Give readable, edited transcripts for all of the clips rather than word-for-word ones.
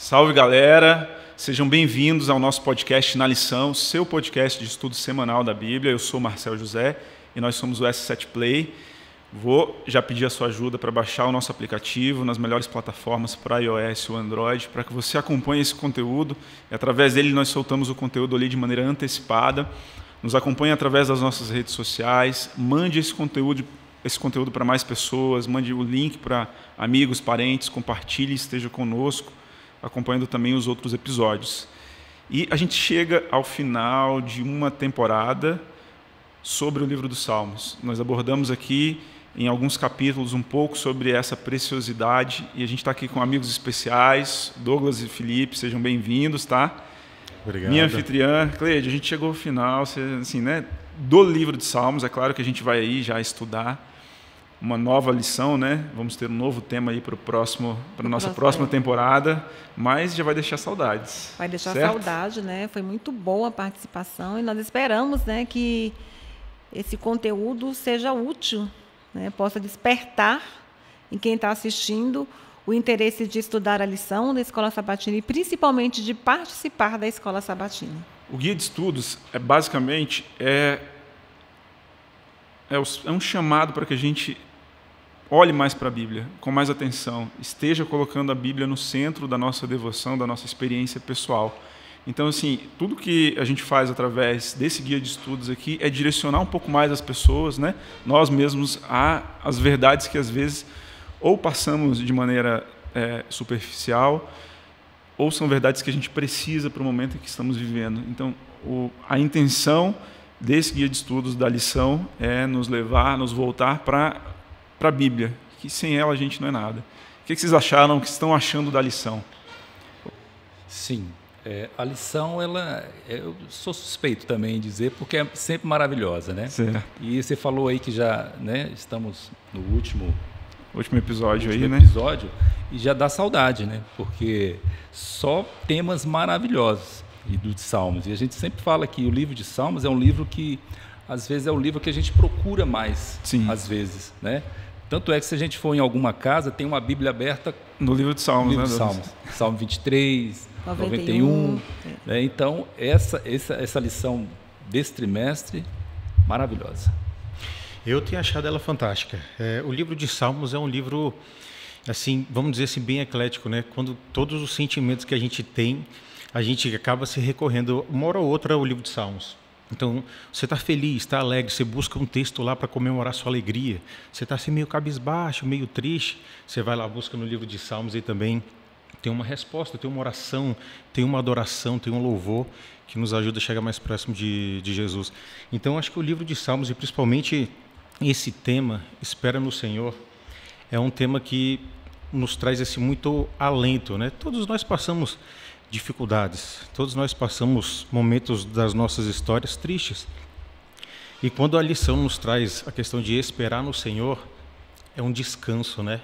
Salve, galera! Sejam bem-vindos ao nosso podcast Na Lição, seu podcast de estudo semanal da Bíblia. Eu sou Marcel José e nós somos o S7 Play. Vou já pedir a sua ajuda para baixar o nosso aplicativo nas melhores plataformas para iOS ou Android, para que você acompanhe esse conteúdo. E através dele nós soltamos o conteúdo ali de maneira antecipada. Nos acompanhe através das nossas redes sociais. Mande esse conteúdo para mais pessoas, mande o link para amigos, parentes, compartilhe, esteja conosco, acompanhando também os outros episódios. E a gente chega ao final de uma temporada sobre o livro dos Salmos. Nós abordamos aqui em alguns capítulos um pouco sobre essa preciosidade e a gente está aqui com amigos especiais, Douglas e Felipe, sejam bem-vindos, tá? Obrigado. Minha anfitriã, Cleide, a gente chegou ao final assim, né, do livro de Salmos. É claro que a gente vai aí já estudar uma nova lição, né? Vamos ter um novo tema aí para a nossa próxima temporada, mas já vai deixar saudades. Vai deixar certo? saudade, né? Foi muito boa a participação e nós esperamos, né, que esse conteúdo seja útil, né? Possa despertar em quem está assistindo o interesse de estudar a lição da Escola Sabatina e principalmente de participar da Escola Sabatina. O guia de estudos basicamente é um chamado para que a gente olhe mais para a Bíblia, com mais atenção, esteja colocando a Bíblia no centro da nossa devoção, da nossa experiência pessoal. Então, assim, tudo que a gente faz através desse guia de estudos aqui é direcionar um pouco mais as pessoas, né? Nós mesmos, às verdades que às vezes ou passamos de maneira superficial, ou são verdades que a gente precisa para o momento em que estamos vivendo. Então, a intenção desse guia de estudos da lição é nos levar, nos voltar para a Bíblia, que sem ela a gente não é nada. O que vocês acharam, o que estão achando da lição? Sim, a lição, eu sou suspeito também em dizer, porque é sempre maravilhosa, né? Certo. E você falou aí que já, né, estamos no último episódio aí, né? Episódio, e já dá saudade, né? Porque só temas maravilhosos e dos Salmos. E a gente sempre fala que o livro de Salmos é um livro que, às vezes, é o livro que a gente procura mais, Sim. Às vezes, né? Tanto é que se a gente for em alguma casa, tem uma Bíblia aberta no livro de Salmos, né? Salmos. Salmo 23, 91. Né? Então, essa lição desse trimestre, maravilhosa. Eu tenho achado ela fantástica. O livro de Salmos é um livro, assim, vamos dizer assim, bem eclético, né? Quando todos os sentimentos que a gente tem, a gente acaba se recorrendo uma hora ou outra ao livro de Salmos. Então, você está feliz, está alegre, você busca um texto lá para comemorar sua alegria. Você está assim meio cabisbaixo, meio triste, você vai lá, busca no livro de Salmos e também tem uma resposta, tem uma oração, tem uma adoração, tem um louvor que nos ajuda a chegar mais próximo de Jesus. Então, acho que o livro de Salmos, e principalmente esse tema, Espera no Senhor, é um tema que nos traz muito alento, né? Todos nós passamos dificuldades, todos nós passamos momentos das nossas histórias tristes. E quando a lição nos traz a questão de esperar no Senhor, é um descanso, né?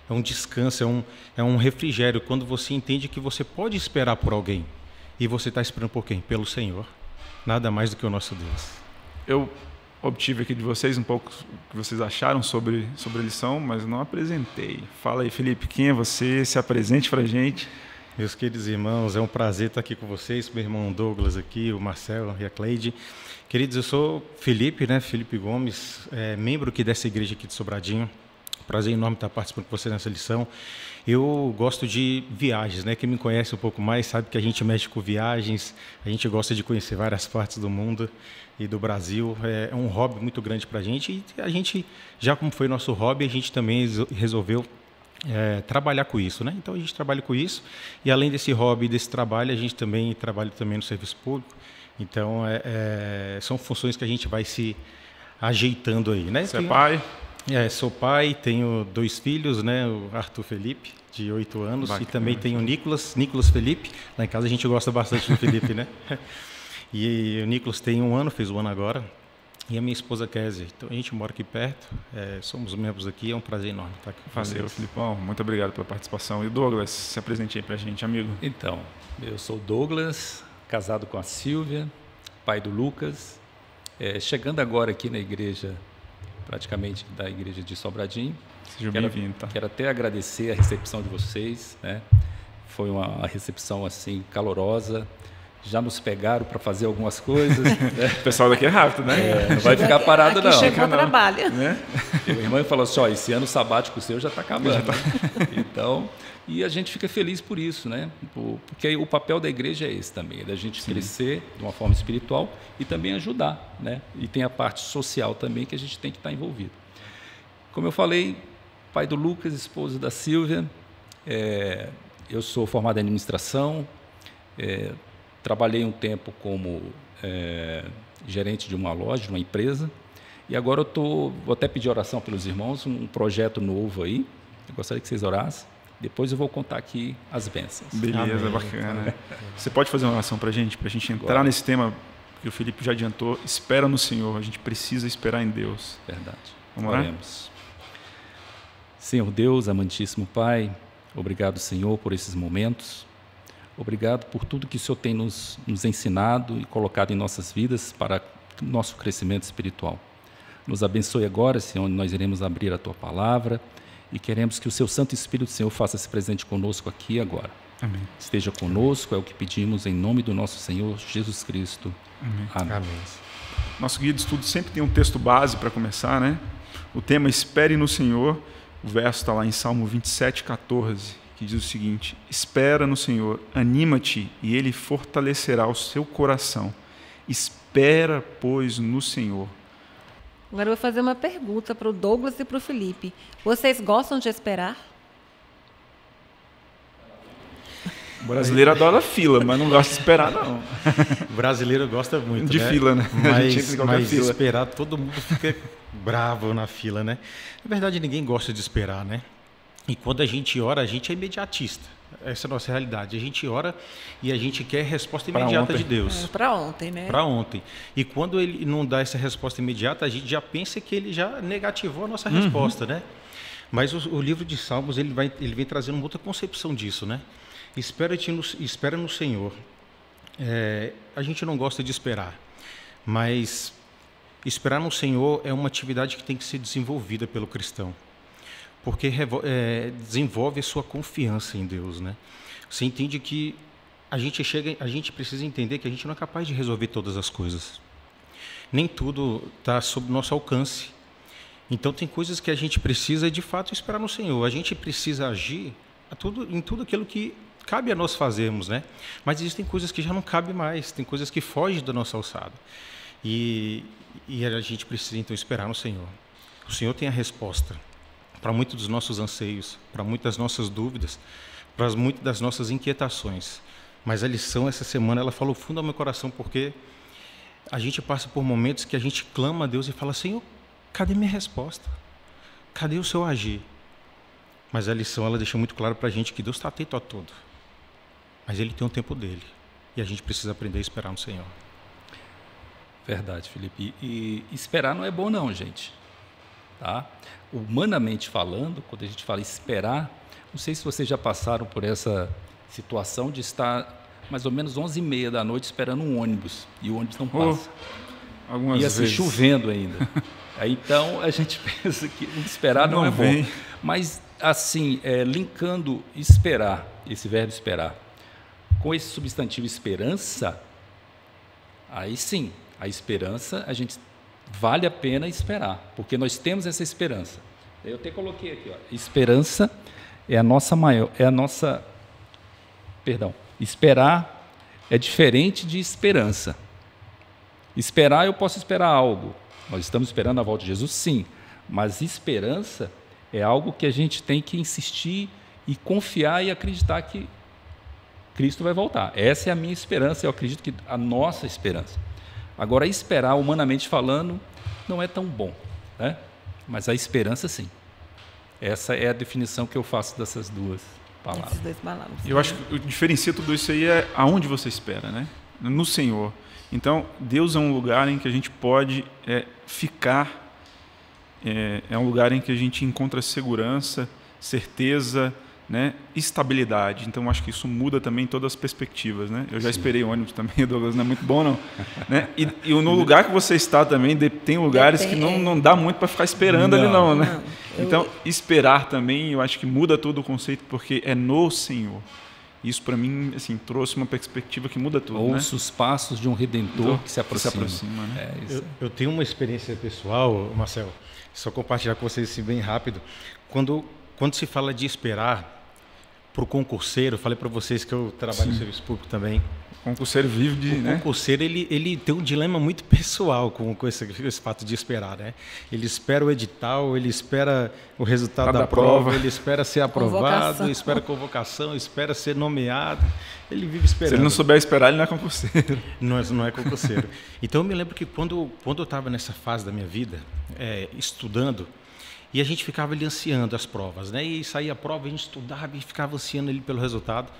É um descanso, é um refrigério, quando você entende que você pode esperar por alguém. E você está esperando por quem? Pelo Senhor. Nada mais do que o nosso Deus. Eu obtive aqui de vocês um pouco o que vocês acharam sobre a lição, mas não apresentei. Fala aí, Felipe, quem é você? Se apresente para a gente. Meus queridos irmãos, é um prazer estar aqui com vocês, meu irmão Douglas aqui, o Marcel e a Cleide. Queridos, eu sou Felipe, né? Felipe Gomes, membro aqui dessa igreja aqui de Sobradinho. Prazer enorme estar participando com você nessa lição. Eu gosto de viagens, né? Quem me conhece um pouco mais sabe que a gente mexe com viagens, a gente gosta de conhecer várias partes do mundo e do Brasil. É um hobby muito grande para a gente e a gente, já como foi nosso hobby, a gente também resolveu trabalhar com isso, né? Então a gente trabalha com isso e além desse hobby, desse trabalho, a gente também trabalha também no serviço público. Então são funções que a gente vai se ajeitando aí, né? Você é pai? Sou pai, tenho 2 filhos, né? O Arthur Felipe, de 8 anos, bacana. E também tenho o Nicolas Felipe. Lá em casa a gente gosta bastante do Felipe, né? E o Nicolas tem 1 ano, fez 1 ano agora. E a minha esposa Kézia. Então a gente mora aqui perto, somos membros aqui, é um prazer enorme estar aqui com vocês. Valeu, Filipão, muito obrigado pela participação. E o Douglas, se apresente aí pra gente, amigo. Então, eu sou o Douglas, casado com a Silvia, pai do Lucas, chegando agora aqui na igreja, praticamente da igreja de Sobradinho. Seja bem-vindo, tá? Quero até agradecer a recepção de vocês, né? Foi uma recepção assim calorosa. Já nos pegaram para fazer algumas coisas. Né? O pessoal daqui é rápido, né? Não vai ficar parado, aqui não. Chegou o trabalho. Né? E o irmão falou assim, esse ano sabático seu já está acabando. Então, e a gente fica feliz por isso, né? Porque o papel da igreja é esse também, da gente crescer de uma forma espiritual e também ajudar, né? E tem a parte social também que a gente tem que estar envolvido. Como eu falei, pai do Lucas, esposo da Silvia, eu sou formado em administração, trabalhei um tempo como gerente de uma loja, de uma empresa, e agora vou até pedir oração pelos irmãos, um projeto novo aí, eu gostaria que vocês orassem, depois eu vou contar aqui as bênçãos. Beleza, amém. Bacana. Você pode fazer uma oração para a gente entrar nesse tema que o Felipe já adiantou, espera no Senhor, a gente precisa esperar em Deus. Verdade. Vamos lá? Oremos. Senhor Deus, amantíssimo Pai, obrigado, Senhor, por esses momentos. Obrigado por tudo que o Senhor tem nos ensinado e colocado em nossas vidas para o nosso crescimento espiritual. Nos abençoe agora, Senhor, onde nós iremos abrir a Tua Palavra e queremos que o Seu Santo Espírito, Senhor, faça-se presente conosco aqui e agora. Amém. Esteja conosco, é o que pedimos em nome do nosso Senhor Jesus Cristo. Amém. Amém. Amém. Nosso guia de estudo sempre tem um texto base para começar, né? O tema Espere no Senhor, o verso está lá em Salmo 27, 14, que diz o seguinte: espera no Senhor, anima-te e Ele fortalecerá o seu coração. Espera, pois, no Senhor. Agora eu vou fazer uma pergunta para o Douglas e para o Felipe. Vocês gostam de esperar? O brasileiro adora fila, mas não gosta de esperar, não. O brasileiro gosta muito, De né? fila, né? A gente entra em qualquer Mas fila. esperar, todo mundo fica bravo na fila, né? Na verdade, ninguém gosta de esperar, né? E quando a gente ora, a gente é imediatista. Essa é a nossa realidade. A gente ora e a gente quer resposta Pra imediata ontem. de Deus. Para ontem, né? Para ontem. E quando ele não dá essa resposta imediata, a gente já pensa que ele já negativou a nossa resposta, né? Mas o livro de Salmos, ele vem trazendo uma outra concepção disso, né? Espera no Senhor. A gente não gosta de esperar, mas esperar no Senhor é uma atividade que tem que ser desenvolvida pelo cristão, porque desenvolve a sua confiança em Deus, né? Você entende que a gente precisa entender que a gente não é capaz de resolver todas as coisas. Nem tudo está sob nosso alcance. Então tem coisas que a gente precisa de fato esperar no Senhor. A gente precisa agir em tudo aquilo que cabe a nós fazermos, né? Mas existem coisas que já não cabem mais, tem coisas que fogem da nossa alçada. E a gente precisa então esperar no Senhor. O Senhor tem a resposta para muitos dos nossos anseios, para muitas das nossas dúvidas, para muitas das nossas inquietações. Mas a lição essa semana, ela falou fundo ao meu coração, porque a gente passa por momentos que a gente clama a Deus e fala: Senhor, cadê minha resposta? Cadê o seu agir? Mas a lição, ela deixa muito claro para a gente que Deus está atento a tudo. Mas Ele tem um tempo dele. E a gente precisa aprender a esperar no Senhor. Verdade, Felipe. E esperar não é bom não, gente. Tá? Humanamente falando, quando a gente fala esperar, não sei se vocês já passaram por essa situação de estar mais ou menos 11h30 da noite esperando um ônibus, e o ônibus não passa. Algumas e assim, vezes. Chovendo ainda. Aí, então, a gente pensa que esperar não é vem. bom. Mas, assim, linkando esperar, esse verbo esperar, com esse substantivo esperança, aí sim, a esperança, a gente vale a pena esperar, porque nós temos essa esperança. Eu até coloquei aqui, ó, esperança é a nossa maior, esperar é diferente de esperança. Esperar, eu posso esperar algo. Nós estamos esperando a volta de Jesus, sim, mas esperança é algo que a gente tem que insistir e confiar e acreditar que Cristo vai voltar. Essa é a minha esperança, eu acredito que a nossa esperança. Agora, esperar, humanamente falando, não é tão bom, né? Mas a esperança, sim. Essa é a definição que eu faço dessas duas palavras. Essas duas palavras. Eu acho que o que diferencia tudo isso aí é aonde você espera, né? No Senhor. Então, Deus é um lugar em que a gente pode ficar, é um lugar em que a gente encontra segurança, certeza, né? Estabilidade. Então, acho que isso muda também todas as perspectivas, né? Eu já esperei ônibus também, Douglas, não é muito bom, não. Né? E no lugar que você está também, tem lugares que não dá muito para ficar esperando ali, não, né? Não. Então, esperar também, eu acho que muda todo o conceito, porque é no Senhor. Isso, para mim, assim, trouxe uma perspectiva que muda tudo. Ouço, né? Os passos de um Redentor que se aproxima. Né? Eu tenho uma experiência pessoal, Marcelo, só compartilhar com vocês assim, bem rápido. Quando se fala de esperar para o concurseiro, eu falei para vocês que eu trabalho no serviço público também. O concurseiro vive O concurseiro, ele tem um dilema muito pessoal com esse fato de esperar, né? Ele espera o edital, ele espera o resultado da prova, ele espera ser aprovado, espera convocação, espera ser nomeado. Ele vive esperando. Se ele não souber esperar, ele não é concurseiro. Não é concurseiro. Então, eu me lembro que quando eu estava nessa fase da minha vida, estudando, e a gente ficava ali ansiando as provas, né? E saía a prova, a gente estudava e ficava ansiando ali pelo resultado.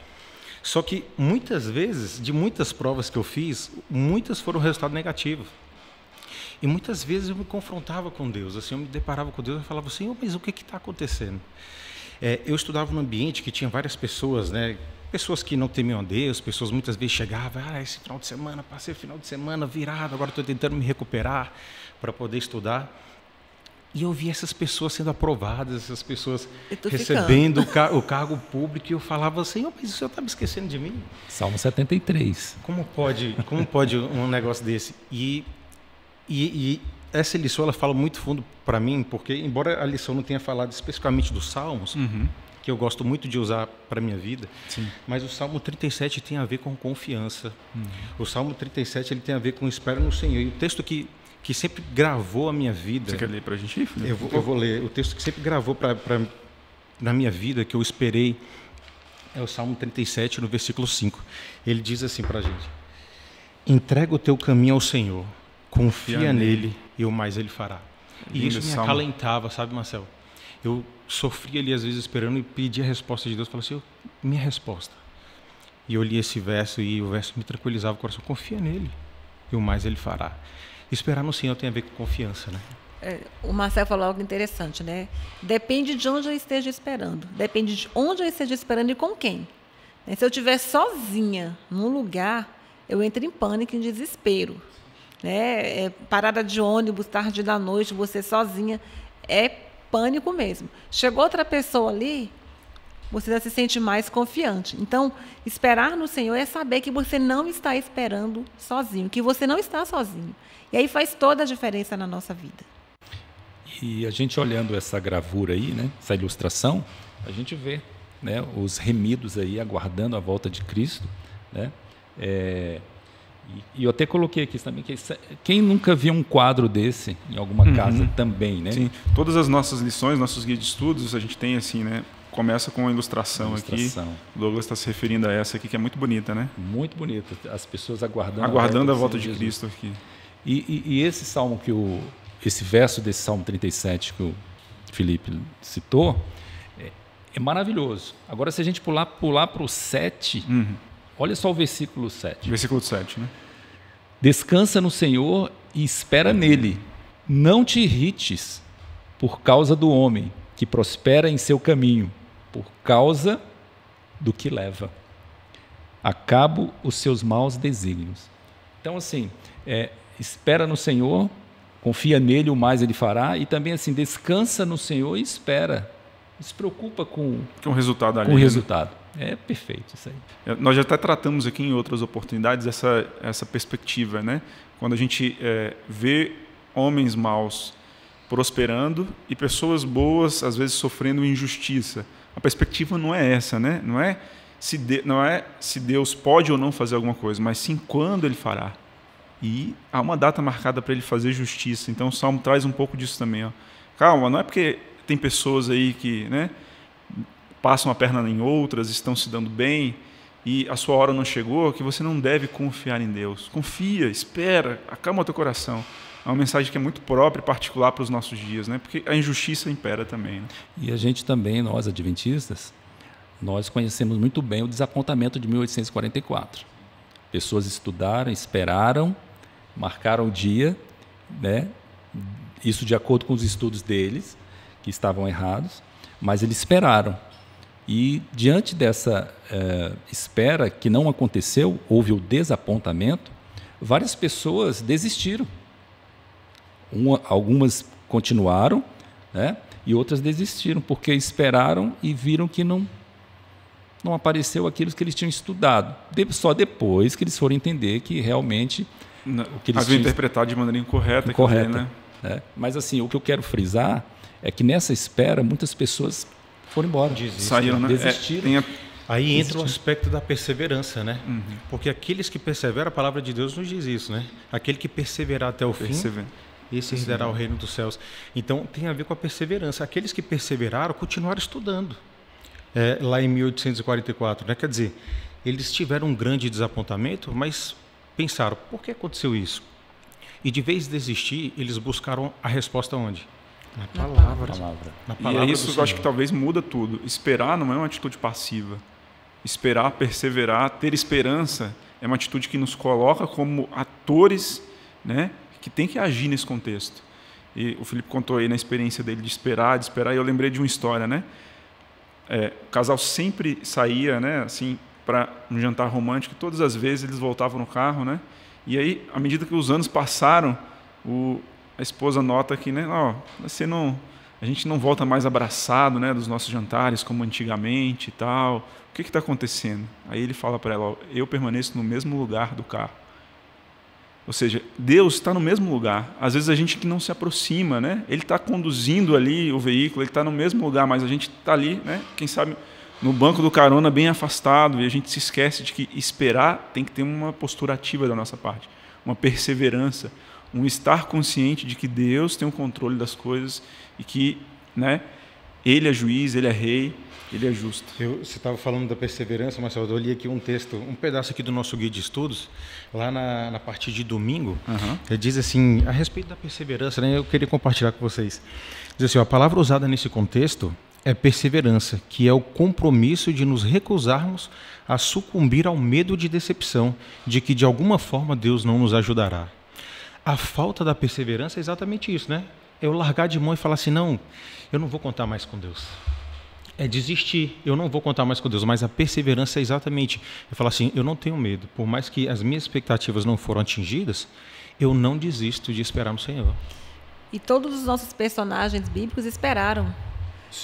Só que, muitas vezes, de muitas provas que eu fiz, muitas foram resultado negativo. E muitas vezes eu me confrontava com Deus, assim, eu me deparava com Deus e falava, Senhor, mas o que está acontecendo? Eu estudava num ambiente que tinha várias pessoas, né? Pessoas que não temiam a Deus, pessoas muitas vezes chegavam, esse final de semana, passei o final de semana virado, agora estou tentando me recuperar para poder estudar. E eu via essas pessoas sendo aprovadas, essas pessoas recebendo o cargo público, e eu falava, Senhor, mas o Senhor está me esquecendo de mim? Salmo 73. Como pode um negócio desse? E essa lição ela fala muito fundo para mim, porque embora a lição não tenha falado especificamente dos Salmos, que eu gosto muito de usar para a minha vida, mas o Salmo 37 tem a ver com confiança. O Salmo 37 ele tem a ver com espera no Senhor. E o texto que sempre gravou a minha vida... Você quer ler para a gente? Eu vou ler. O texto que sempre gravou na minha vida, que eu esperei, é o Salmo 37, no versículo 5. Ele diz assim para a gente: entrega o teu caminho ao Senhor, confia nele e o mais ele fará. E isso me acalentava, sabe, Marcelo? Eu sofria ali às vezes esperando e pedia a resposta de Deus. Falava assim, minha resposta. E eu li esse verso e o verso me tranquilizava o coração. Confia nele e o mais ele fará. Esperar no Senhor tem a ver com confiança, né? O Marcelo falou algo interessante, né? Depende de onde eu esteja esperando. Depende de onde eu esteja esperando e com quem. Se eu estiver sozinha num lugar, eu entro em pânico, em desespero. Parada de ônibus, tarde da noite, você sozinha, é pânico mesmo. Chegou outra pessoa ali, você já se sente mais confiante. Então, esperar no Senhor é saber que você não está esperando sozinho, que você não está sozinho. E aí faz toda a diferença na nossa vida. E a gente olhando essa gravura aí, né, essa ilustração, a gente vê, né, os remidos aí aguardando a volta de Cristo, né? E eu até coloquei aqui também, quem nunca viu um quadro desse em alguma casa também, né? Sim, todas as nossas lições, nossos guias de estudos, a gente tem assim, né? Começa com uma ilustração aqui. O Douglas está se referindo a essa aqui, que é muito bonita, né? Muito bonita. As pessoas aguardando a volta de Cristo aqui. E esse salmo esse verso desse Salmo 37 que o Felipe citou, é maravilhoso. Agora, se a gente pular para o 7, olha só o versículo 7. Versículo 7, né? Descansa no Senhor e espera nele. Não te irrites por causa do homem que prospera em seu caminho, por causa do que leva a cabo os seus maus desígnios. Então, assim, espera no Senhor, confia nele, o mais ele fará, e também, assim, descansa no Senhor e espera. Se preocupa com o resultado ali. Com o resultado. É perfeito isso aí. Nós já até tratamos aqui em outras oportunidades essa perspectiva, né? Quando a gente vê homens maus prosperando e pessoas boas, às vezes, sofrendo injustiça. A perspectiva não é essa, né? Não é se Deus pode ou não fazer alguma coisa, mas sim quando Ele fará. E há uma data marcada para Ele fazer justiça. Então, o Salmo traz um pouco disso também. Ó. Calma, não é porque tem pessoas aí que, né, passam a perna em outras, estão se dando bem, e a sua hora não chegou, que você não deve confiar em Deus. Confia, espera, acalma o teu coração. É uma mensagem que é muito própria e particular para os nossos dias, né? Porque a injustiça impera também. Né? E a gente também, nós adventistas, nós conhecemos muito bem o desapontamento de 1844. Pessoas estudaram, esperaram, marcaram o dia, né? Isso de acordo com os estudos deles, que estavam errados, mas eles esperaram. E diante dessa espera que não aconteceu, houve o desapontamento, várias pessoas desistiram. Algumas continuaram, né? E outras desistiram, porque esperaram e viram que não não apareceu aquilo que eles tinham estudado. Só depois que eles foram entender que realmente o que eles havia interpretado de maneira incorreta. Incorreta. Né? Mas assim, o que eu quero frisar é que nessa espera muitas pessoas foram embora. Saíram, né? Desistiram. Aí entra o aspecto da perseverança, né? Porque aqueles que perseveram, a palavra de Deus nos diz isso, né? Aquele que perseverar até o fim, esse herdará o reino dos céus. Então, tem a ver com a perseverança. Aqueles que perseveraram continuaram estudando. Lá em 1844, né? Quer dizer, eles tiveram um grande desapontamento, mas pensaram, por que aconteceu isso? E de vez de desistir, eles buscaram a resposta onde? Na palavra. Na palavra e é isso que eu acho que talvez muda tudo. Esperar não é uma atitude passiva. Esperar, perseverar, ter esperança é uma atitude que nos coloca como atores, né, que tem que agir nesse contexto. E o Felipe contou aí na experiência dele de esperar, e eu lembrei de uma história, né? O casal sempre saía, né, assim, para um jantar romântico, e todas as vezes eles voltavam no carro, né? E aí, à medida que os anos passaram, a esposa nota que, né, a gente não volta mais abraçado, né, dos nossos jantares como antigamente e tal. O que está acontecendo? Aí ele fala para ela, eu permaneço no mesmo lugar do carro. Ou seja, Deus está no mesmo lugar. Às vezes a gente que não se aproxima, né? Ele está conduzindo ali o veículo, ele está no mesmo lugar, mas a gente está ali, né? Quem sabe no banco do carona bem afastado, e a gente se esquece de que esperar tem que ter uma postura ativa da nossa parte, uma perseverança, um estar consciente de que Deus tem o controle das coisas e que, né, Ele é juiz, Ele é rei, Ele é justo. Você estava falando da perseverança, Marcelo, eu li aqui um texto, um pedaço aqui do nosso guia de estudos, lá na parte de domingo, ele diz assim, a respeito da perseverança, né, eu queria compartilhar com vocês. Diz assim, a palavra usada nesse contexto é perseverança, que é o compromisso de nos recusarmos a sucumbir ao medo de decepção, de que de alguma forma Deus não nos ajudará. A falta da perseverança é exatamente isso, né? Eu largar de mão e falar assim, não, eu não vou contar mais com Deus. É desistir, eu não vou contar mais com Deus, mas a perseverança é exatamente, eu falar assim, eu não tenho medo, por mais que as minhas expectativas não foram atingidas, eu não desisto de esperar no Senhor. E todos os nossos personagens bíblicos esperaram.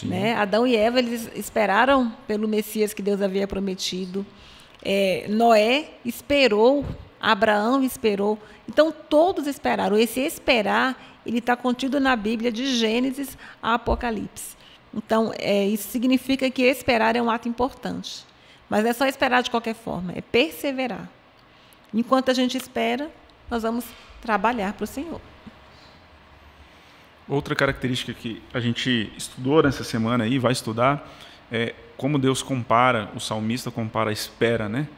Né? Adão e Eva, eles esperaram pelo Messias que Deus havia prometido. Noé esperou, Abraão esperou. Então, todos esperaram. Esse esperar, ele está contido na Bíblia de Gênesis a Apocalipse. Então, isso significa que esperar é um ato importante. Mas não é só esperar de qualquer forma, é perseverar. Enquanto a gente espera, nós vamos trabalhar para o Senhor. Outra característica que a gente estudou nessa semana e vai estudar é como Deus compara, o salmista compara a espera, né?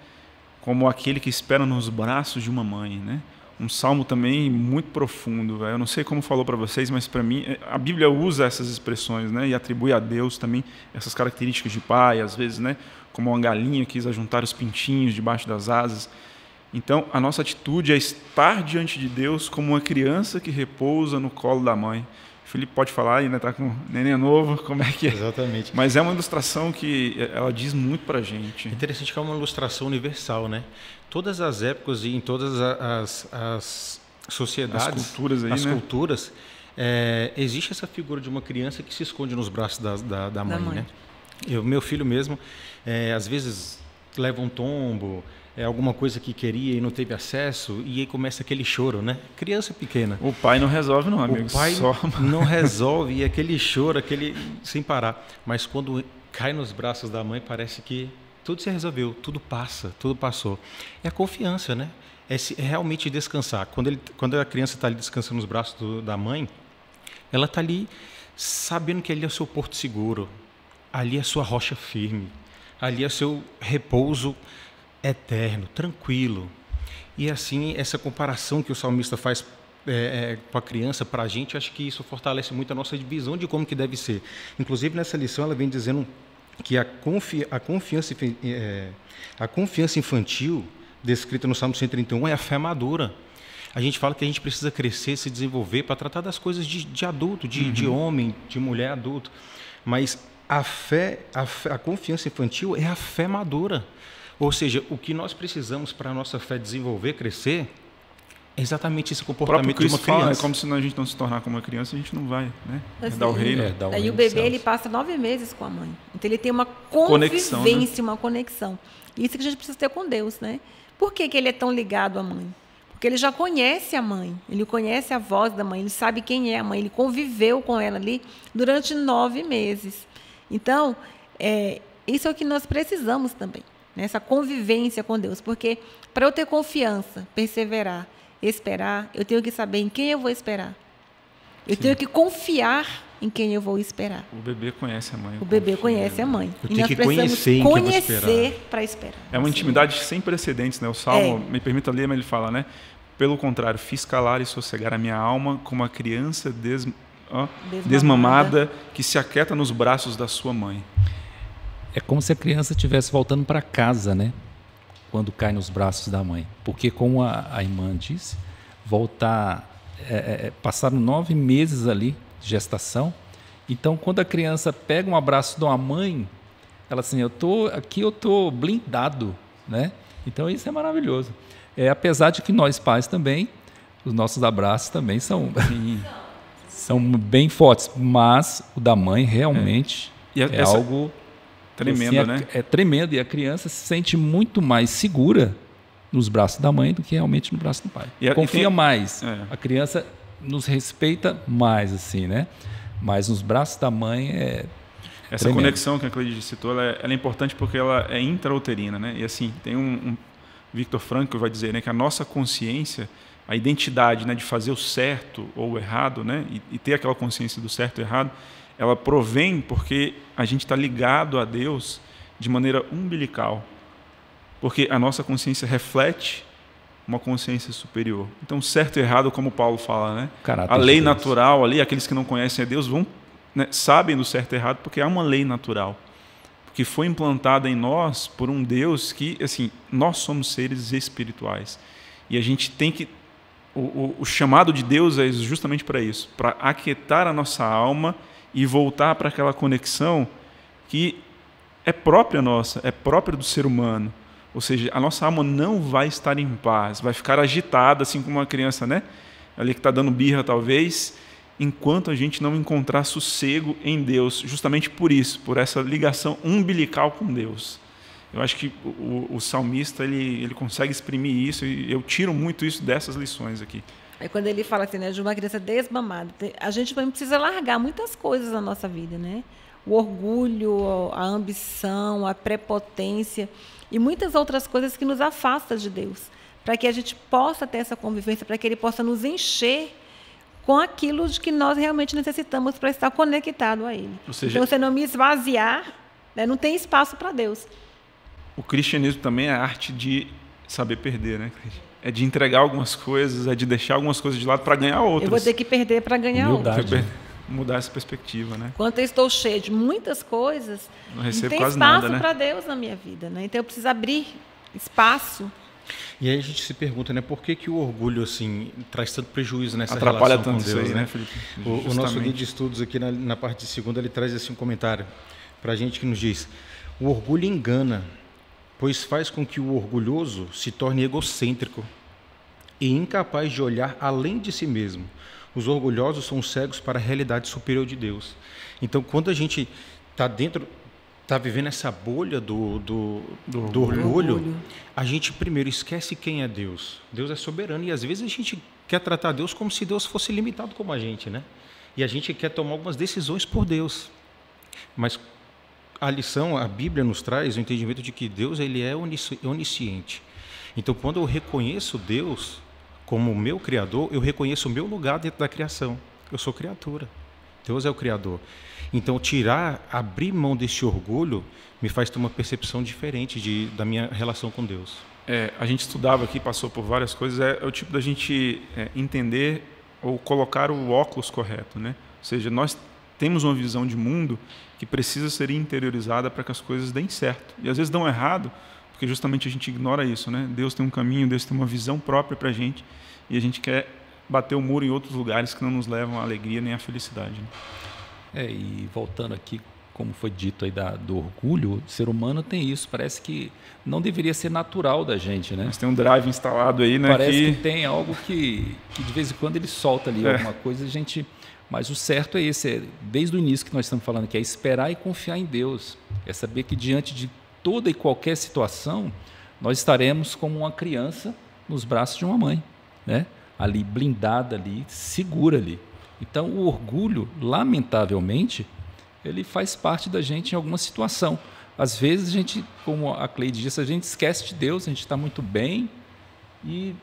Como aquele que espera nos braços de uma mãe, né? Um salmo também muito profundo. Eu não sei como falou para vocês, mas para mim a Bíblia usa essas expressões, né? E atribui a Deus também essas características de pai, às vezes, né? Como uma galinha que quis ajuntar os pintinhos debaixo das asas. Então, a nossa atitude é estar diante de Deus como uma criança que repousa no colo da mãe. O Felipe pode falar, ainda está com um neném novo, como é que é? Exatamente. Mas é uma ilustração que ela diz muito para a gente. É interessante que é uma ilustração universal, né? Todas as épocas e em todas as sociedades, as culturas, existe essa figura de uma criança que se esconde nos braços da mãe, né? Meu filho mesmo, às vezes leva um tombo, alguma coisa que queria e não teve acesso, e aí começa aquele choro, né? Criança pequena. O pai não resolve não, amigo. O pai não resolve, e aquele choro, sem parar. Mas quando cai nos braços da mãe, parece que tudo se resolveu, tudo passa, tudo passou. É a confiança, né? É realmente descansar. Quando a criança está ali descansando nos braços da mãe, ela está ali sabendo que ali é o seu porto seguro, ali é a sua rocha firme, ali é o seu repouso eterno, tranquilo. E assim, essa comparação que o salmista faz com a criança, para a gente, acho que isso fortalece muito a nossa visão de como que deve ser. Inclusive, nessa lição, ela vem dizendo que a confiança infantil, descrita no Salmo 131, é a fé madura. A gente fala que a gente precisa crescer, se desenvolver para tratar das coisas de adulto, de homem, de mulher adulto. Mas a confiança infantil é a fé madura. Ou seja, o que nós precisamos para a nossa fé desenvolver, crescer, exatamente esse O próprio comportamento de uma Cristo fala, criança. é como se a gente não se tornar como uma criança, a gente não vai, né? Assim, Dar o reino. Aí o bebê ele passa 9 meses com a mãe. Então ele tem uma Conexão, convivência, uma conexão. Isso que a gente precisa ter com Deus, né? Por que ele é tão ligado à mãe? Porque ele já conhece a mãe, ele conhece a voz da mãe, ele sabe quem é a mãe, ele conviveu com ela ali durante 9 meses. Então, isso é o que nós precisamos também, né? Essa convivência com Deus. Porque para eu ter confiança, perseverar, esperar, eu tenho que saber em quem eu vou esperar. Eu tenho que confiar em quem eu vou esperar. O bebê conhece a mãe. O bebê conhece a mãe. Eu E tenho nós que precisamos conhecer em quem eu vou conhecer para esperar. É uma intimidade sem precedentes, né? O Salmo, me permita ler, mas ele fala, né? Pelo contrário, fiz calar e sossegar a minha alma como uma criança desmamada que se aquieta nos braços da sua mãe. É como se a criança estivesse voltando para casa, né? Quando cai nos braços da mãe. Porque, como a irmã disse, passaram 9 meses ali de gestação. Então, quando a criança pega um abraço de uma mãe, ela assim, eu tô blindado, né? Então, isso é maravilhoso. Apesar de que nós pais também, os nossos abraços também são bem fortes, mas o da mãe realmente é algo tremendo, assim, né? É tremendo, e a criança se sente muito mais segura nos braços da mãe do que realmente no braço do pai. Confia mais. A criança nos respeita mais, assim, né? Mas nos braços da mãe essa tremendo. Conexão que a Cleide citou, ela é importante porque ela é intrauterina, né? E assim, tem um Viktor Frankl vai dizer, né, que a nossa consciência, a identidade, né, de fazer o certo ou o errado, né, e ter aquela consciência do certo e errado, ela provém porque a gente está ligado a Deus de maneira umbilical. Porque a nossa consciência reflete uma consciência superior. Então, certo e errado, como Paulo fala, né? A lei natural ali, aqueles que não conhecem a Deus sabem do certo e errado porque há uma lei natural. Que foi implantada em nós por um Deus que, assim, nós somos seres espirituais. E a gente tem que... O chamado de Deus é justamente para isso, para aquietar a nossa alma e voltar para aquela conexão que é própria nossa, é própria do ser humano. Ou seja, a nossa alma não vai estar em paz, vai ficar agitada, assim como uma criança, né? Ali que está dando birra, talvez, enquanto a gente não encontrar sossego em Deus, justamente por isso, por essa ligação umbilical com Deus. Eu acho que o salmista ele consegue exprimir isso, e eu tiro muito isso dessas lições aqui. Aí quando ele fala assim, né, de uma criança desmamada, a gente também precisa largar muitas coisas na nossa vida, né? O orgulho, a ambição, a prepotência e muitas outras coisas que nos afastam de Deus, para que a gente possa ter essa convivência, para que Ele possa nos encher com aquilo de que nós realmente necessitamos para estar conectado a Ele. Ou seja, então, você não me esvaziar, né, não tem espaço para Deus. O cristianismo também é a arte de saber perder, né? É de entregar algumas coisas, é de deixar algumas coisas de lado para ganhar outras. Eu vou ter que perder para ganhar outras. Mudar essa perspectiva, né? Quando eu estou cheio de muitas coisas, não tem espaço para Deus na minha vida, né? Então eu preciso abrir espaço. E aí a gente se pergunta, né, por que o orgulho assim traz tanto prejuízo nessa atrapalha relação tanto com Deus, isso aí, né, Felipe? O nosso guia de estudos aqui na parte de segunda, ele traz assim um comentário para a gente que nos diz: o orgulho engana, pois faz com que o orgulhoso se torne egocêntrico e incapaz de olhar além de si mesmo. Os orgulhosos são cegos para a realidade superior de Deus. Então, quando a gente está vivendo essa bolha do orgulho, a gente primeiro esquece quem é Deus. Deus é soberano e às vezes a gente quer tratar Deus como se Deus fosse limitado como a gente, né? E a gente quer tomar algumas decisões por Deus. Mas a Bíblia nos traz o entendimento de que Deus ele é onisciente. Então, quando eu reconheço Deus como o meu Criador, eu reconheço o meu lugar dentro da criação. Eu sou criatura. Deus é o Criador. Então, abrir mão desse orgulho me faz ter uma percepção diferente da minha relação com Deus. A gente estudava aqui, passou por várias coisas, é o tipo da gente entender ou colocar o óculos correto, né? Ou seja, nós temos uma visão de mundo que precisa ser interiorizada para que as coisas deem certo. E às vezes dão errado, porque justamente a gente ignora isso, né? Deus tem um caminho, Deus tem uma visão própria para a gente, e a gente quer bater o muro em outros lugares que não nos levam à alegria nem à felicidade. Né? E voltando aqui como foi dito aí do orgulho, o ser humano tem isso, parece que não deveria ser natural da gente, né? Mas tem um drive instalado aí, né? Parece que tem algo que de vez em quando ele solta ali alguma coisa, mas o certo é esse, desde o início que nós estamos falando, que é esperar e confiar em Deus, é saber que diante de toda e qualquer situação, nós estaremos como uma criança nos braços de uma mãe, né? Ali blindada, ali, segura ali. Então o orgulho, lamentavelmente, ele faz parte da gente em alguma situação. Às vezes a gente, como a Cleide disse, a gente esquece de Deus, a gente está muito bem e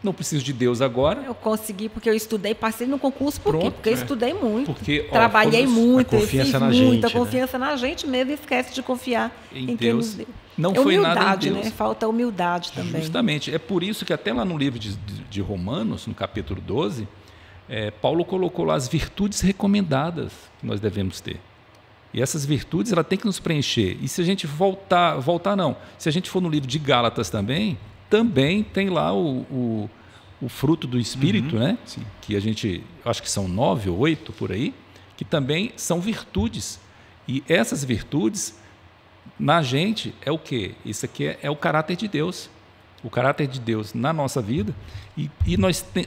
não preciso de Deus agora. Eu consegui porque eu estudei, passei no concurso, por quê? Porque eu estudei muito, trabalhei muito, confiança na muita gente, confiança na gente mesmo e esquece de confiar em quem nos deu. Não foi nada em Deus. Né? Falta humildade também. Justamente, é por isso que até lá no livro de Romanos, no capítulo 12, Paulo colocou lá as virtudes recomendadas que nós devemos ter. E essas virtudes, ela tem que nos preencher. E se a gente voltar não, se a gente for no livro de Gálatas também tem lá o fruto do Espírito, né? Sim. Que a gente, acho que são 9 ou 8 por aí, que também são virtudes. E essas virtudes, na gente, é o quê? Isso aqui é o caráter de Deus. O caráter de Deus na nossa vida. E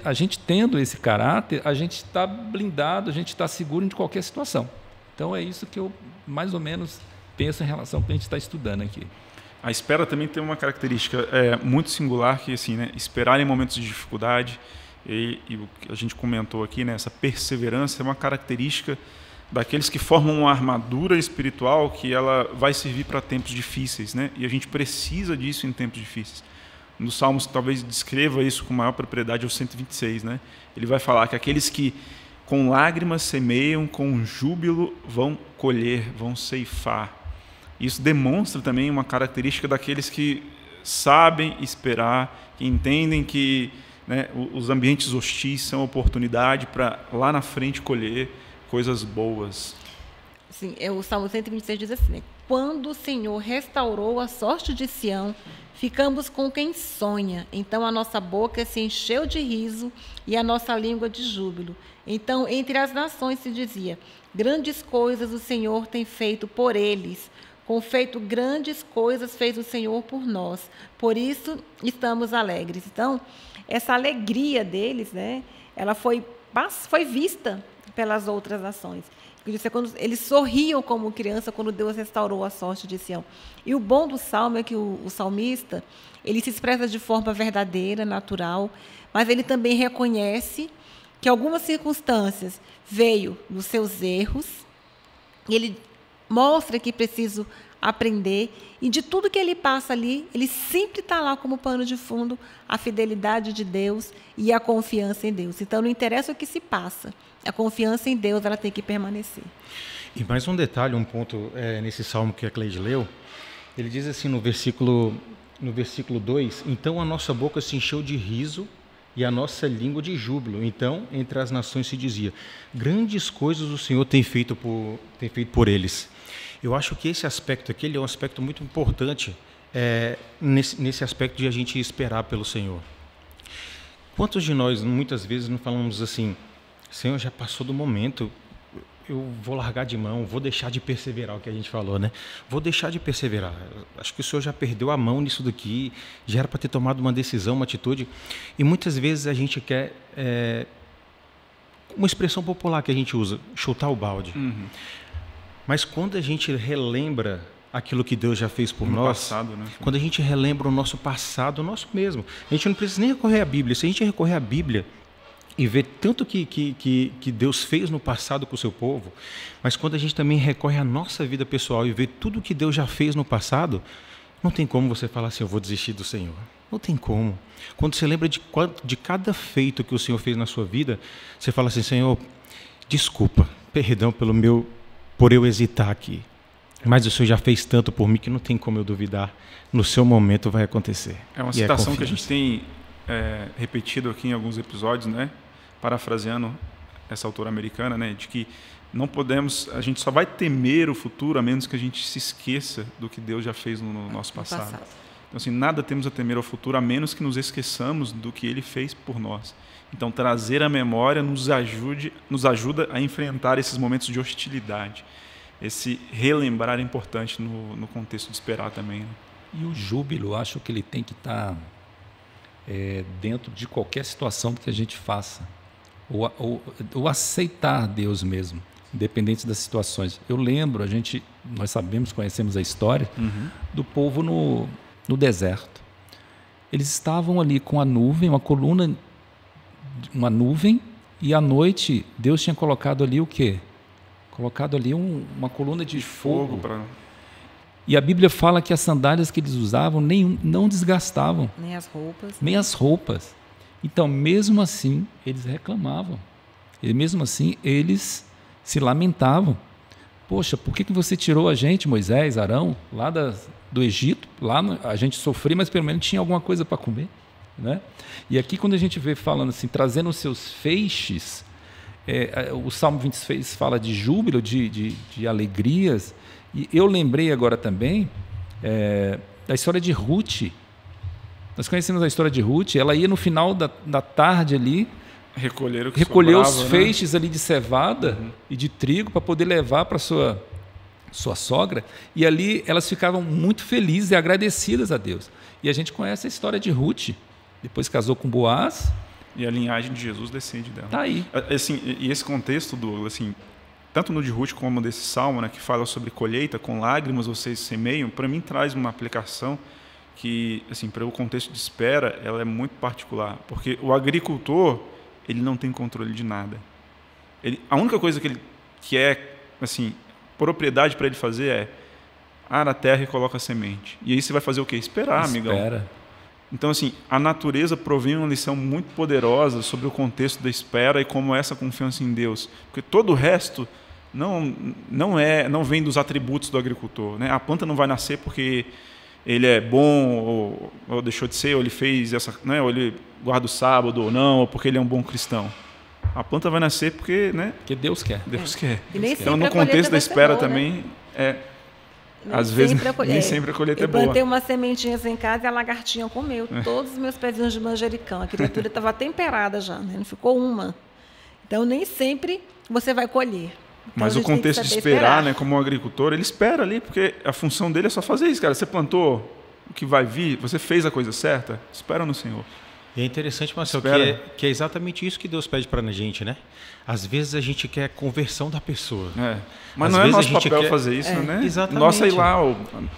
a gente tendo esse caráter, a gente está blindado, a gente está seguro de qualquer situação. Então é isso que eu mais ou menos penso em relação ao que a gente está estudando aqui. A espera também tem uma característica muito singular, que assim, né, esperar em momentos de dificuldade, e o que a gente comentou aqui, né, essa perseverança é uma característica daqueles que formam uma armadura espiritual que ela vai servir para tempos difíceis, né? E a gente precisa disso em tempos difíceis. Um dos Salmos talvez descreva isso com maior propriedade, é o 126, né? Ele vai falar que aqueles que com lágrimas semeiam, com júbilo vão colher, vão ceifar. Isso demonstra também uma característica daqueles que sabem esperar, que entendem que, né, os ambientes hostis são oportunidade para lá na frente colher coisas boas. Sim, o Salmo 126 diz assim, né? Quando o Senhor restaurou a sorte de Sião, ficamos com quem sonha. Então a nossa boca se encheu de riso e a nossa língua de júbilo. Então, entre as nações se dizia, grandes coisas o Senhor tem feito por eles. Com feito grandes coisas fez o Senhor por nós. Por isso estamos alegres. Então, essa alegria deles, né, ela foi vista pelas outras nações. Quando eles sorriam como criança quando Deus restaurou a sorte de Sião. E o bom do Salmo é que o salmista, ele se expressa de forma verdadeira, natural, mas ele também reconhece que algumas circunstâncias veio dos seus erros, e ele mostra que preciso aprender, e de tudo que ele passa ali, ele sempre está lá como pano de fundo a fidelidade de Deus e a confiança em Deus. Então, não interessa o que se passa, a confiança em Deus ela tem que permanecer. E mais um detalhe, um ponto nesse salmo que a Cleide leu, ele diz assim no versículo 2, então a nossa boca se encheu de riso e a nossa língua de júbilo. Então, entre as nações se dizia, grandes coisas o Senhor tem feito por eles. Eu acho que esse aspecto aqui ele é um aspecto muito importante nesse aspecto de a gente esperar pelo Senhor. Quantos de nós, muitas vezes, não falamos assim, Senhor, já passou do momento, eu vou largar de mão, vou deixar de perseverar, o que a gente falou, né? Vou deixar de perseverar. Acho que o Senhor já perdeu a mão nisso daqui, já era para ter tomado uma decisão, uma atitude. E muitas vezes a gente quer, uma expressão popular que a gente usa, chutar o balde. Uhum. Mas quando a gente relembra aquilo que Deus já fez por nós, passado, né? Quando a gente relembra o nosso passado, o nosso mesmo, a gente não precisa nem recorrer à Bíblia. Se a gente recorrer à Bíblia e ver tanto que Deus fez no passado com o seu povo, mas quando a gente também recorre à nossa vida pessoal e ver tudo que Deus já fez no passado, não tem como você falar assim, eu vou desistir do Senhor. Não tem como. Quando você lembra de cada feito que o Senhor fez na sua vida, você fala assim, Senhor, desculpa, perdão por eu hesitar aqui. Mas o Senhor já fez tanto por mim que não tem como eu duvidar. No seu momento vai acontecer. É uma citação que a gente tem repetido aqui em alguns episódios, né? Parafraseando essa autora americana, né? De que não podemos, a gente só vai temer o futuro a menos que a gente se esqueça do que Deus já fez no nosso passado. Então, assim, nada temos a temer ao futuro a menos que nos esqueçamos do que Ele fez por nós. Então, trazer a memória nos ajuda a enfrentar esses momentos de hostilidade. esse relembrar é importante no contexto de esperar também. Né? E o júbilo, eu acho que ele tem que estar dentro de qualquer situação que a gente faça. Ou aceitar Deus mesmo, independente das situações. Eu lembro, nós conhecemos a história do povo no deserto. Eles estavam ali com a nuvem, uma nuvem, e à noite Deus tinha colocado ali o quê? Colocado ali uma coluna de fogo. E a Bíblia fala que as sandálias que eles usavam não desgastavam. Nem as roupas. Então, mesmo assim, eles reclamavam. E mesmo assim, eles se lamentavam. Poxa, por que você tirou a gente, Moisés, Arão, lá do Egito? Lá a gente sofria, mas pelo menos tinha alguma coisa para comer. Né? E aqui, quando a gente vê falando assim, trazendo os seus feixes, o Salmo 26 fala de júbilo, de alegrias. E eu lembrei agora também da história de Ruth. Nós conhecemos a história de Ruth. Ela ia no final da tarde ali recolher os feixes ali de cevada e de trigo para poder levar para sua sogra. E ali elas ficavam muito felizes e agradecidas a Deus. E a gente conhece a história de Ruth. Depois casou com Boaz. E a linhagem de Jesus descende dela. Está aí. Assim, e esse contexto, assim, tanto no de Ruth como desse salmo, né, que fala sobre colheita, com lágrimas vocês semeiam, para mim traz uma aplicação que, assim, para o contexto de espera, ela é muito particular. Porque o agricultor, ele não tem controle de nada. A única coisa que é, assim, propriedade para ele fazer é ara a terra e coloca a semente. E aí você vai fazer o quê? Esperar, amigão. Espera. Então, assim, a natureza provém uma lição muito poderosa sobre o contexto da espera e como essa confiança em Deus. Porque todo o resto não vem dos atributos do agricultor. Né? A planta não vai nascer porque ele é bom ou deixou de ser, ou ele fez né, ou ele guarda o sábado ou não, ou porque ele é um bom cristão. A planta vai nascer porque, né? Porque Deus quer. Deus quer. E nem então, no contexto da espera também, às vezes, nem sempre a colheita é boa. Eu plantei umas sementinhas em casa e a lagartinha comeu todos os meus pezinhos de manjericão. A criatura estava temperada já, né? Não ficou uma. Então, nem sempre você vai colher. Então, mas o contexto de esperar, né, como um agricultor, ele espera ali, porque a função dele é só fazer isso, cara. Você plantou o que vai vir, você fez a coisa certa, espera no Senhor. E é interessante, Marcelo, que é exatamente isso que Deus pede para a gente, né? Às vezes a gente quer a conversão da pessoa. Mas não é nosso papel fazer isso, né? Exatamente. Nossa, ir lá.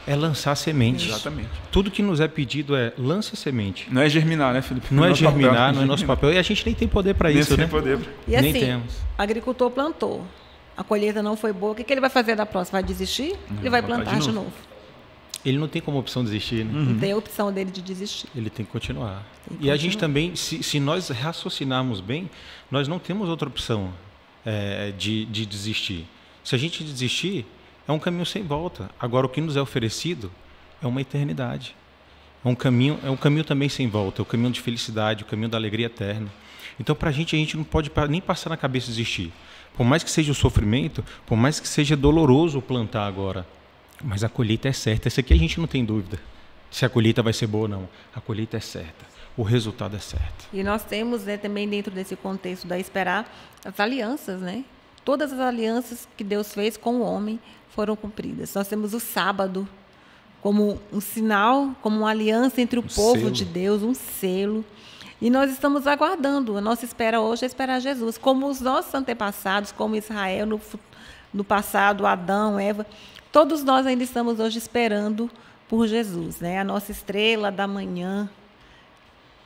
É lançar sementes. Exatamente. Tudo que nos é pedido é lance a semente. Não é germinar, né, Felipe? Não é germinar, não é nosso papel. E a gente nem tem poder para isso, né? Nem tem poder. E assim, nem temos. O agricultor plantou. A colheita não foi boa. O que ele vai fazer da próxima? Vai desistir? Ele vai plantar de novo. Ele não tem como opção desistir, né? Não tem a opção dele de desistir. Ele tem que continuar. E a gente também, se nós raciocinarmos bem, nós não temos outra opção de desistir. Se a gente desistir, é um caminho sem volta. Agora, o que nos é oferecido é uma eternidade. É um caminho também sem volta. É o caminho de felicidade, o caminho da alegria eterna. Então, para a gente não pode nem passar na cabeça desistir. Por mais que seja o sofrimento, por mais que seja doloroso plantar agora, mas a colheita é certa. Essa aqui a gente não tem dúvida se a colheita vai ser boa ou não. A colheita é certa. O resultado é certo. E nós temos, né, também dentro desse contexto da esperar, as alianças, né? Todas as alianças que Deus fez com o homem foram cumpridas. Nós temos o sábado como um sinal, como uma aliança entre o povo de Deus, um selo. E nós estamos aguardando. A nossa espera hoje é esperar Jesus. Como os nossos antepassados, como Israel, no passado, Adão, Eva, todos nós ainda estamos hoje esperando por Jesus, né? A nossa estrela da manhã,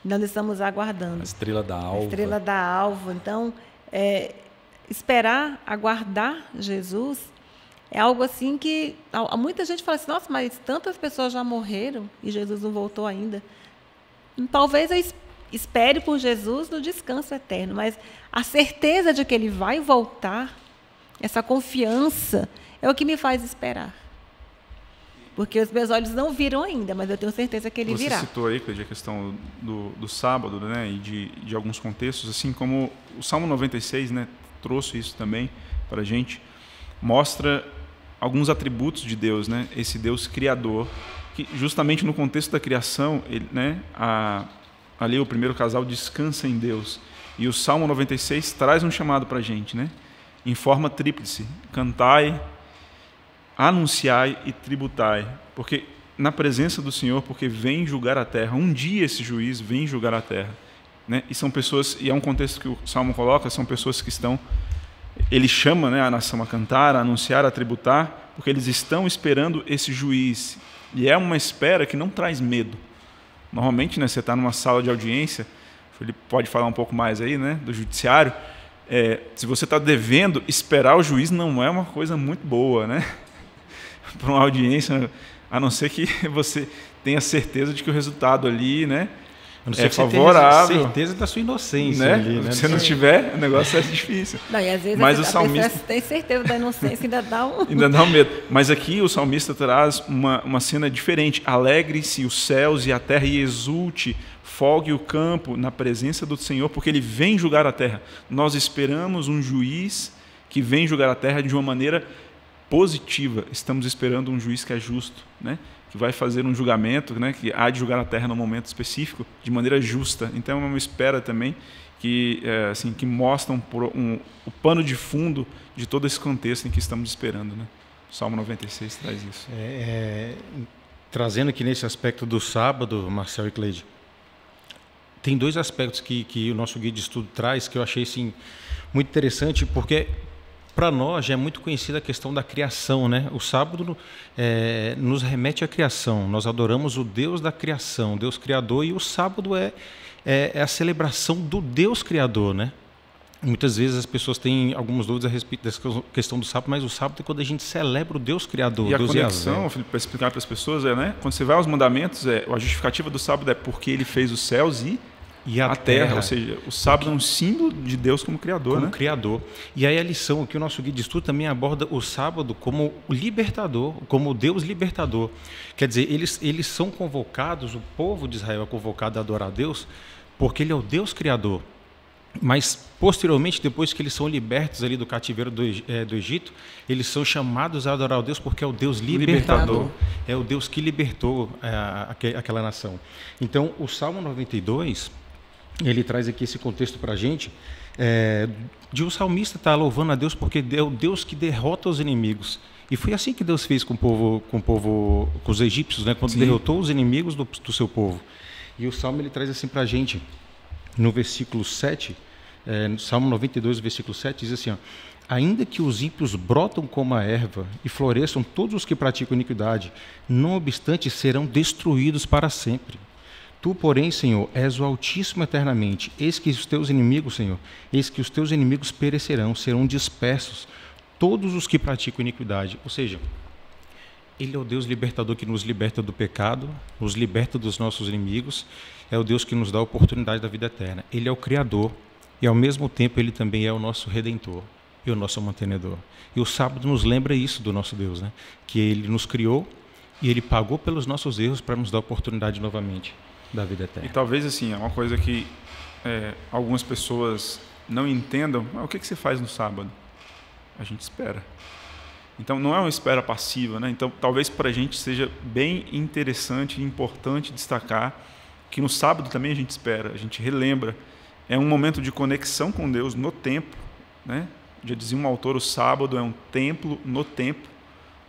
nós estamos aguardando. A estrela da alva. A estrela da alva. Então, esperar, aguardar Jesus é algo assim que muita gente fala assim, nossa, mas tantas pessoas já morreram e Jesus não voltou ainda. Talvez eu espere por Jesus no descanso eterno, mas a certeza de que ele vai voltar, essa confiança, é o que me faz esperar. Porque os meus olhos não viram ainda, mas eu tenho certeza que ele virá. Você citou aí, Cleide, a questão do sábado, né, e de alguns contextos, assim como o Salmo 96, né, trouxe isso também para a gente, mostra alguns atributos de Deus, né, esse Deus criador, que justamente no contexto da criação, ele, né, ali o primeiro casal descansa em Deus. E o Salmo 96 traz um chamado para a gente, né, em forma tríplice: cantai, anunciai e tributai, porque na presença do Senhor, porque vem julgar a terra. Um dia esse juiz vem julgar a terra, né? E são pessoas, e é um contexto que o Salmo coloca, são pessoas que estão, ele chama, né, a nação a cantar, a anunciar, a tributar, porque eles estão esperando esse juiz. E é uma espera que não traz medo. Normalmente, né, você está numa sala de audiência, ele pode falar um pouco mais aí, né, do judiciário. Se você está devendo, esperar o juiz não é uma coisa muito boa, né? Para uma audiência, a não ser que você tenha certeza de que o resultado ali, né, é favorável. Você certeza da sua inocência, né? ali, né? Se não tiver, o negócio é difícil. Não, e às vezes mas o a salmista pessoa tem certeza da inocência, ainda dá um... ainda dá um medo. Mas aqui o salmista traz uma cena diferente. Alegre-se os céus e a terra e exulte, folgue o campo na presença do Senhor, porque Ele vem julgar a terra. Nós esperamos um juiz que vem julgar a terra de uma maneira positiva. Estamos esperando um juiz que é justo, né? Que vai fazer um julgamento, né? Que há de julgar a terra num momento específico, de maneira justa. Então é uma espera também que, assim, que mostra o pano de fundo de todo esse contexto em que estamos esperando, né? O Salmo 96 traz isso. Trazendo aqui nesse aspecto do sábado, Marcel e Cleide, tem dois aspectos que o nosso guia de estudo traz que eu achei assim, muito interessante, porque para nós já é muito conhecida a questão da criação, né? O sábado nos remete à criação. Nós adoramos o Deus da criação, Deus Criador, e o sábado é a celebração do Deus Criador, né? Muitas vezes as pessoas têm algumas dúvidas a respeito dessa questão do sábado, mas o sábado é quando a gente celebra o Deus Criador. E a Deus conexão, Felipe, para explicar para as pessoas, né? Quando você vai aos mandamentos, a justificativa do sábado é porque Ele fez os céus e a terra, ou seja, o sábado é um símbolo de Deus como Criador, como né? Criador. E aí a lição que o nosso guia de estudo também aborda o sábado como o libertador, como o Deus libertador. Quer dizer, eles são convocados, o povo de Israel é convocado a adorar a Deus, porque Ele é o Deus Criador. Mas, posteriormente, depois que eles são libertos ali do cativeiro do Egito, eles são chamados a adorar a Deus porque é o Deus libertador. É o Deus que libertou aquela nação. Então, o Salmo 92... ele traz aqui esse contexto para a gente, de um salmista estar louvando a Deus porque é o Deus que derrota os inimigos. E foi assim que Deus fez com os egípcios, né? Quando derrotou os inimigos do seu povo. E o Salmo ele traz assim para a gente, no versículo 7, no Salmo 92, versículo 7, diz assim, ó, ainda que os ímpios brotam como a erva e floresçam todos os que praticam iniquidade, não obstante serão destruídos para sempre. Tu, porém, Senhor, és o Altíssimo eternamente. Eis que os teus inimigos, Senhor, eis que os teus inimigos perecerão, serão dispersos, todos os que praticam iniquidade. Ou seja, Ele é o Deus libertador que nos liberta do pecado, nos liberta dos nossos inimigos, é o Deus que nos dá a oportunidade da vida eterna. Ele é o Criador e, ao mesmo tempo, Ele também é o nosso Redentor e o nosso mantenedor. E o sábado nos lembra isso do nosso Deus, né? Que Ele nos criou e Ele pagou pelos nossos erros para nos dar a oportunidade novamente da vida eterna. E talvez assim, é uma coisa que algumas pessoas não entendam. O que você faz no sábado? A gente espera. Então não é uma espera passiva, né? Então talvez para a gente seja bem interessante e importante destacar que no sábado também a gente espera, a gente relembra. É um momento de conexão com Deus no tempo, né? Já dizia um autor, o sábado é um templo no tempo.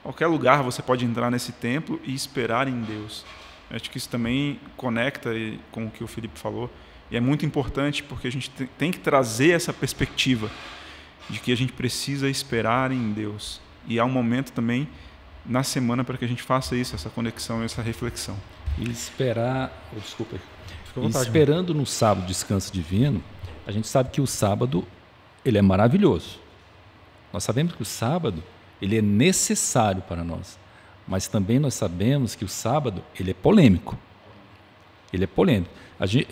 Qualquer lugar você pode entrar nesse templo e esperar em Deus. Acho que isso também conecta com o que o Felipe falou. E é muito importante porque a gente tem que trazer essa perspectiva de que a gente precisa esperar em Deus. E há um momento também na semana para que a gente faça isso, essa conexão, essa reflexão. E esperar... desculpa. Fica à vontade, esperando no sábado descanso divino, a gente sabe que o sábado ele é maravilhoso. Nós sabemos que o sábado ele é necessário para nós. Mas também nós sabemos que o sábado ele é polêmico. Ele é polêmico.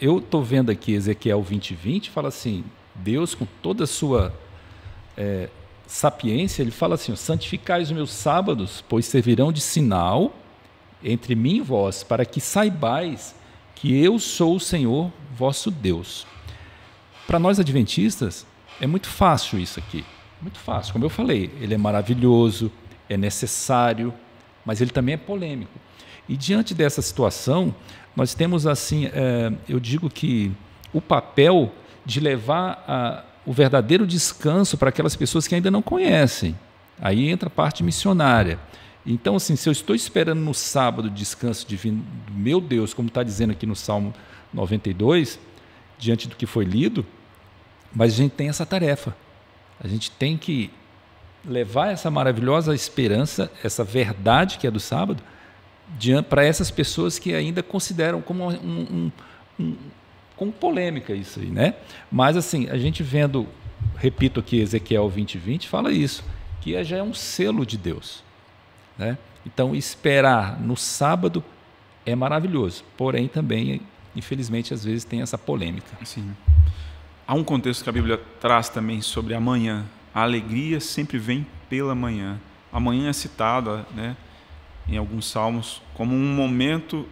Eu estou vendo aqui Ezequiel 20:20, fala assim, Deus com toda a sua sapiência, ele fala assim, santificai os meus sábados, pois servirão de sinal entre mim e vós, para que saibais que eu sou o Senhor vosso Deus. Para nós adventistas, é muito fácil isso aqui. Muito fácil. Como eu falei, ele é maravilhoso, é necessário, mas ele também é polêmico. E diante dessa situação, nós temos assim, eu digo que o papel de levar o verdadeiro descanso para aquelas pessoas que ainda não conhecem Aí entra a parte missionária. Então, assim, se eu estou esperando no sábado o descanso divino do meu Deus, como está dizendo aqui no Salmo 92, diante do que foi lido, mas a gente tem essa tarefa. A gente tem que levar essa maravilhosa esperança, essa verdade que é do sábado, para essas pessoas que ainda consideram como como polêmica isso aí, né? Mas assim, a gente vendo, repito aqui, Ezequiel 20:20, fala isso, que já é um selo de Deus, né? Então, esperar no sábado é maravilhoso, porém também, infelizmente, às vezes tem essa polêmica. Sim. Há um contexto que a Bíblia traz também sobre a manhã. A alegria sempre vem pela manhã. A manhã é citada, né, em alguns salmos como um momento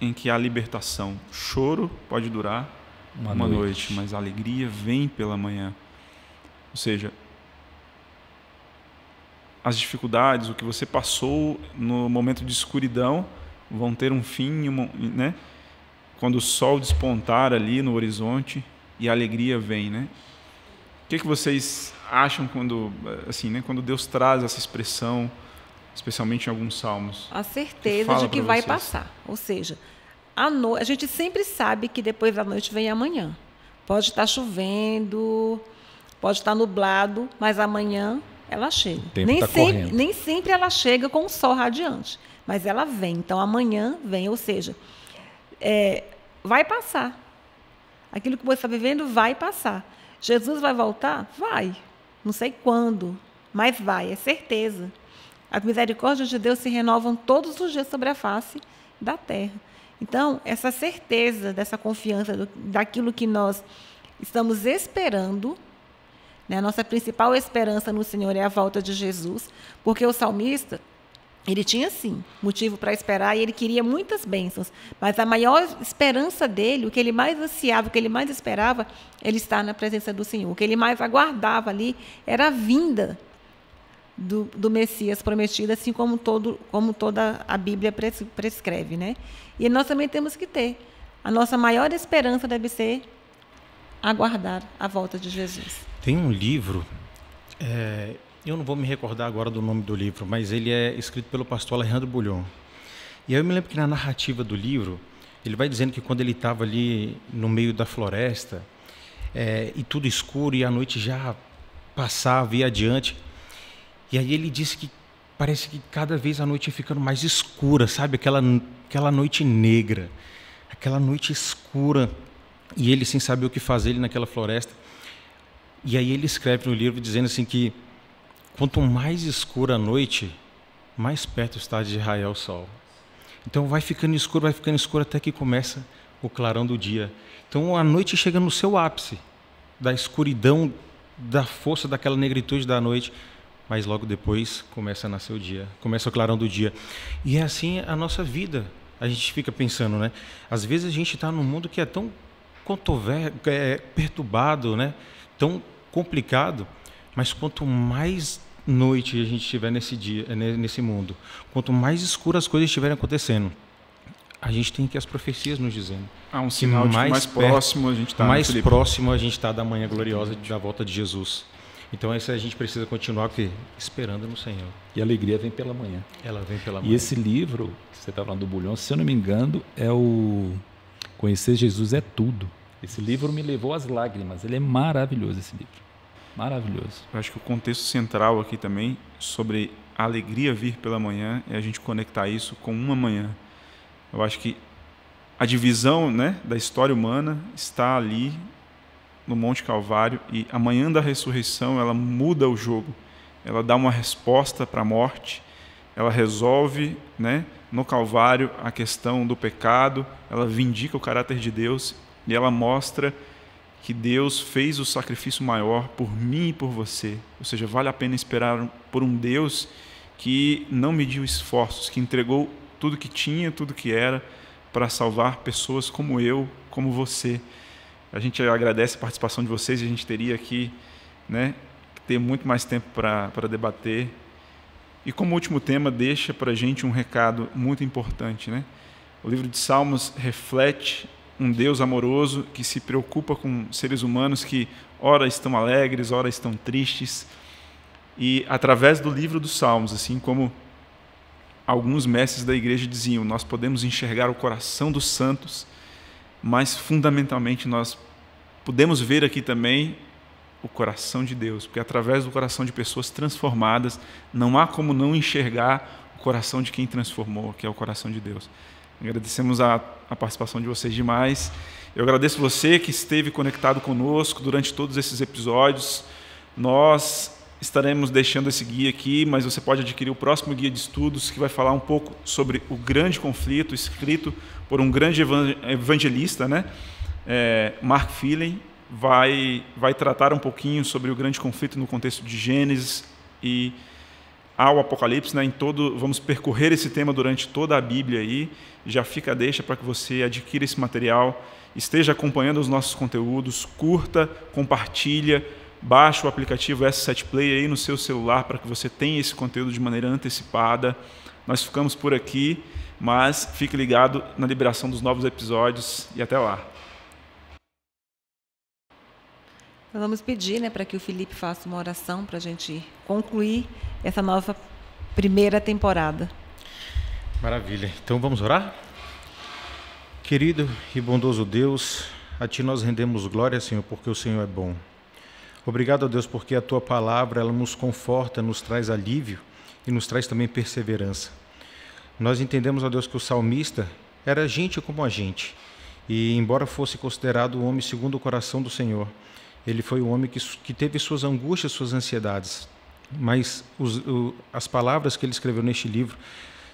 em que há libertação. O choro pode durar uma noite, mas a alegria vem pela manhã. Ou seja, as dificuldades, o que você passou no momento de escuridão vão ter um fim, né? Quando o sol despontar ali no horizonte e a alegria vem, né? O que vocês acham quando, assim, né, quando Deus traz essa expressão, especialmente em alguns salmos? A certeza de que vai passar. Ou seja, a gente sempre sabe que depois da noite vem amanhã. Pode estar chovendo, pode estar nublado, mas amanhã ela chega. Nem sempre ela chega com o sol radiante, mas ela vem. Então, amanhã vem, ou seja, vai passar. Aquilo que você está vivendo vai passar. Jesus vai voltar? Vai. Não sei quando, mas vai, é certeza. As misericórdias de Deus se renovam todos os dias sobre a face da terra. Então, essa certeza, dessa confiança, daquilo que nós estamos esperando, né? A nossa principal esperança no Senhor é a volta de Jesus, porque o salmista, ele tinha, sim, motivo para esperar e ele queria muitas bênçãos, mas a maior esperança dele, o que ele mais ansiava, o que ele mais esperava, ele estar na presença do Senhor. O que ele mais aguardava ali era a vinda do Messias prometido, assim como toda a Bíblia prescreve, né? E nós também temos que ter. A nossa maior esperança deve ser aguardar a volta de Jesus. Tem um livro, eu não vou me recordar agora do nome do livro, mas ele é escrito pelo pastor Alejandro Bulhon. E aí eu me lembro que na narrativa do livro, ele vai dizendo que quando ele estava ali no meio da floresta, e tudo escuro, e a noite já passava, ia adiante, e aí ele disse que parece que cada vez a noite ia ficando mais escura, sabe? Aquela noite negra, aquela noite escura, e ele sem saber o que fazer ali naquela floresta. E aí ele escreve no livro dizendo assim que quanto mais escura a noite, mais perto está de raiar o sol. Então vai ficando escuro até que começa o clarão do dia. Então a noite chega no seu ápice, da escuridão, da força daquela negritude da noite, mas logo depois começa a nascer o dia, começa o clarão do dia. E é assim a nossa vida. A gente fica pensando, né? Às vezes a gente está num mundo que é tão perturbado, né? Tão complicado, mas quanto mais noite a gente tiver nesse mundo, quanto mais escuras as coisas estiverem acontecendo, a gente tem que as profecias nos dizendo. Há um sinal de que mais próximo a gente está. Mais próximo a gente está da manhã gloriosa, da volta de Jesus. Então, isso a gente precisa continuar esperando no Senhor. E a alegria vem pela manhã. Ela vem pela manhã. E esse livro, que você está falando do Bulhon, se eu não me engano, é o Conhecer Jesus é Tudo. Esse livro me levou às lágrimas. Ele é maravilhoso, esse livro. Maravilhoso. Eu acho que o contexto central aqui também, sobre a alegria vir pela manhã, é a gente conectar isso com uma manhã. Eu acho que a divisão, né, da história humana está ali no Monte Calvário, e a manhã da ressurreição ela muda o jogo, ela dá uma resposta para a morte, ela resolve, né, no Calvário a questão do pecado, ela vindica o caráter de Deus e ela mostra que Deus fez o sacrifício maior por mim e por você, ou seja, vale a pena esperar por um Deus que não mediu esforços, que entregou tudo que tinha, tudo que era, para salvar pessoas como eu, como você. A gente agradece a participação de vocês, e a gente teria aqui, né, que ter muito mais tempo para debater. E como último tema, deixa para a gente um recado muito importante, né? O livro de Salmos reflete um Deus amoroso que se preocupa com seres humanos que ora estão alegres, ora estão tristes. E através do livro dos Salmos, assim como alguns mestres da igreja diziam, nós podemos enxergar o coração dos santos, mas fundamentalmente nós podemos ver aqui também o coração de Deus, porque através do coração de pessoas transformadas, não há como não enxergar o coração de quem transformou, que é o coração de Deus. Agradecemos a participação de vocês demais. Eu agradeço você que esteve conectado conosco durante todos esses episódios. Nós estaremos deixando esse guia aqui, mas você pode adquirir o próximo guia de estudos, que vai falar um pouco sobre o grande conflito, escrito por um grande evangelista, né? Mark Phelan, vai tratar um pouquinho sobre o grande conflito no contexto de Gênesis e ao Apocalipse, né? Vamos percorrer esse tema durante toda a Bíblia aí. Já fica a deixa para que você adquira esse material, esteja acompanhando os nossos conteúdos, curta, compartilha, baixe o aplicativo S7 Play aí no seu celular para que você tenha esse conteúdo de maneira antecipada. Nós ficamos por aqui, mas fique ligado na liberação dos novos episódios e até lá. Nós vamos pedir, né, para que o Felipe faça uma oração para a gente concluir essa nova primeira temporada. Maravilha. Então vamos orar? Querido e bondoso Deus, a Ti nós rendemos glória, Senhor, porque o Senhor é bom. Obrigado, Deus, porque a Tua palavra ela nos conforta, nos traz alívio e nos traz também perseverança. Nós entendemos, ó Deus, que o salmista era gente como a gente. E embora fosse considerado o homem segundo o coração do Senhor, ele foi um homem que teve suas angústias, suas ansiedades. Mas as palavras que ele escreveu neste livro,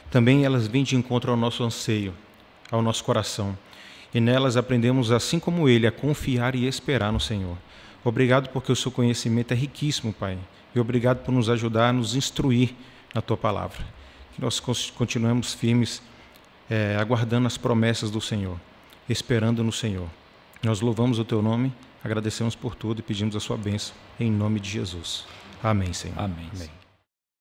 também elas vêm de encontro ao nosso anseio, ao nosso coração. E nelas aprendemos, assim como ele, a confiar e esperar no Senhor. Obrigado porque o seu conhecimento é riquíssimo, Pai. E obrigado por nos ajudar a nos instruir na Tua palavra. Que nós continuemos firmes, aguardando as promessas do Senhor, esperando no Senhor. Nós louvamos o Teu nome, agradecemos por tudo e pedimos a Sua bênção, em nome de Jesus. Amém, Senhor. Amém. Amém.